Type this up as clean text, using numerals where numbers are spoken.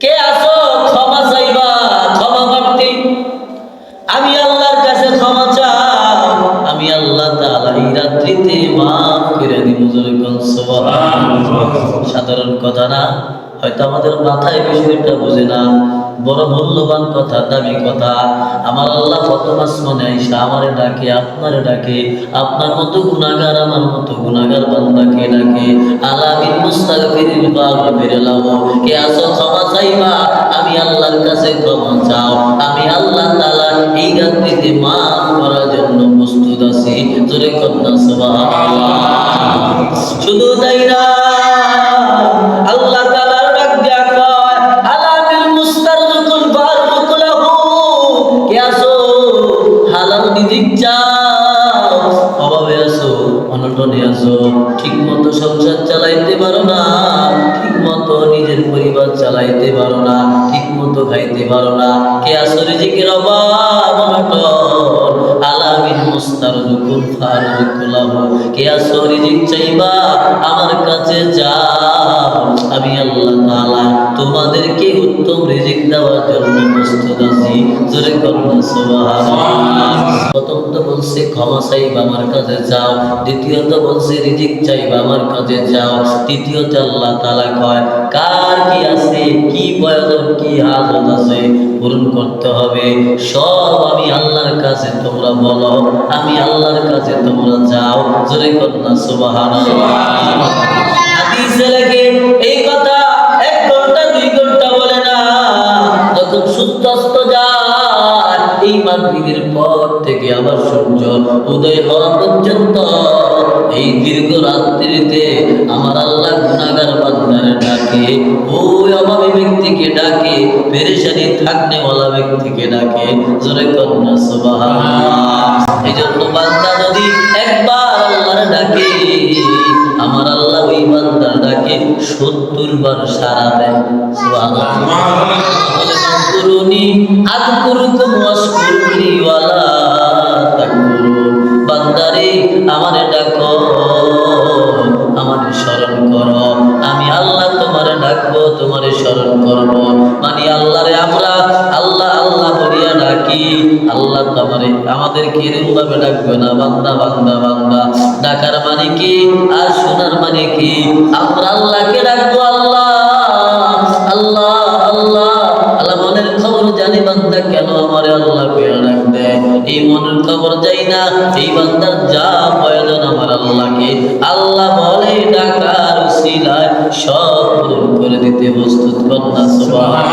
কে আছো ক্ষমা চাইবা, ক্ষমা প্রার্থী? আমি আল্লাহর কাছে ক্ষমা চাও, আমি আল্লাহ তাআলা এই রাত্রিতে মাফ করে দিব। জোরে কোন সুবহানাল্লাহ। সাধারণ কথা না, হয়তো আমাদের মাথায় বিষয়টা বুঝে না, বড় মূল্যবান কথা, দামি কথা। আমার আল্লাহ প্রথম আসমানে আইসা আমারে ডাকে, আপনারে ডাকে, আপনার মতো গুনাহগার, আমার মতো গুনাহগার বান্দাকে ডাকে। আলামিন মুস্তাগফিরিল ফাগফির লাহু, কে আছো ক্ষমা চাইবা, আমি আল্লাহর কাছে ক্ষমা চাও, আমি আল্লাহ তাআলা এই রাত্রিতে মাফ করার জন্য প্রস্তুত আছি। জোরে কন্যা সুবহানাল্লাহ। শুধু তাই না, আল্লাহ তাআলার ডাক দেয়া কয় আলামিল মুস্তারযুকুল ফারযুকুলাহু, কে আছো হালাল রিজিক চাও, অভাবে আছো, অনটনে আছো, ঠিক মতো সংসার চালাইতে পারো না, ঠিক মতো নিজের পরিবার চালাইতে পারো না, ঠিক মতো খাইতে পারো না, কে আছো রিজিকের অভাব অনটন, আলামিল মুস্তারযুকুল ফারযুকুলাহু, কে আছো রিজিক চাইবা, আমার কাছে যাও, আমি আল্লাহ তাআলা তোমাদেরকে উত্তম রিজিক দেওয়ার জন্য প্রস্তুত আছি। জোরে করুন সুবহানাল্লাহ। প্রথম তো বলছে ক্ষমা চাইবা, আমার কাছে যাও। দ্বিতীয়ত বলছে রিজিক চাইবা, আমার কাছে যাও। তৃতীয়ত আল্লাহ তাআলা কয় কার কি আছে, কি প্রয়োজন, কি হাজত আছে, পূরণ করতে হবে সব আমি আল্লাহর কাছে তোমরা বলো, আমি আল্লাহর কাছে তোমরা যাও। জোরে করুন সুবহানাল্লাহ। হাদিসে লেখে এই কথা 1 ঘন্টা 2 ঘন্টা বলে না, যখন সূর্যাস্ত যায় এই মাগরিবের পর থেকে আবার সূর্য উদয় হওয়া পর্যন্ত এই দীর্ঘ রাত্রিতে আমার আল্লাহ গুনাহগার বান্দারে ডাকে, ওই অভাবী ব্যক্তিকে ডাকে, পেরেশানি থাকনেওয়ালা ব্যক্তিকে ডাকে। জোরে কন্যা সুবহানাল্লাহ। এই জন্য বান্দা যদি একবার আল্লাহর ডাকে, আমার আল্লাহ ওই বান্দার ডাকে 70 বার সাড়া দেয়। সুবহানাল্লাহ। আযকুরুনি আযকুরুকুম ওয়াশকুরুলি ওয়ালা তাকফুরুন। বান্দারে আমারে ডাকো, আমারে স্মরণ করো, আমি আল্লাহ তোমারে ডাকবো, তোমারে স্মরণ করব। মানে আল্লাহরে আমরা আল্লাহ আল্লাহ বলিয়া ডাকি, আল্লাহ তোমারে আমাদেরকে এরকম ভাবে ডাকবে না, বান্দা বান্দা বান্দা। ডাকার মানে কি আর শোনার মানে কি? আমরা আল্লাহকে ডাকবো আল্লাহ আল্লাহ আল্লাহ আল্লাহ। মনের খবর জানি বান্দা কেন আমারে আল্লাহ পেয়ে ডাক দেয়, এই মনের খবর যাই না, এই বান্দার যা প্রয়োজন আমার আল্লাহকে আল্লাহ বলে ডাকার উসিলায় সব পূরণ করে দিতে প্রস্তুত। কন্যা সুবহানাল্লাহ।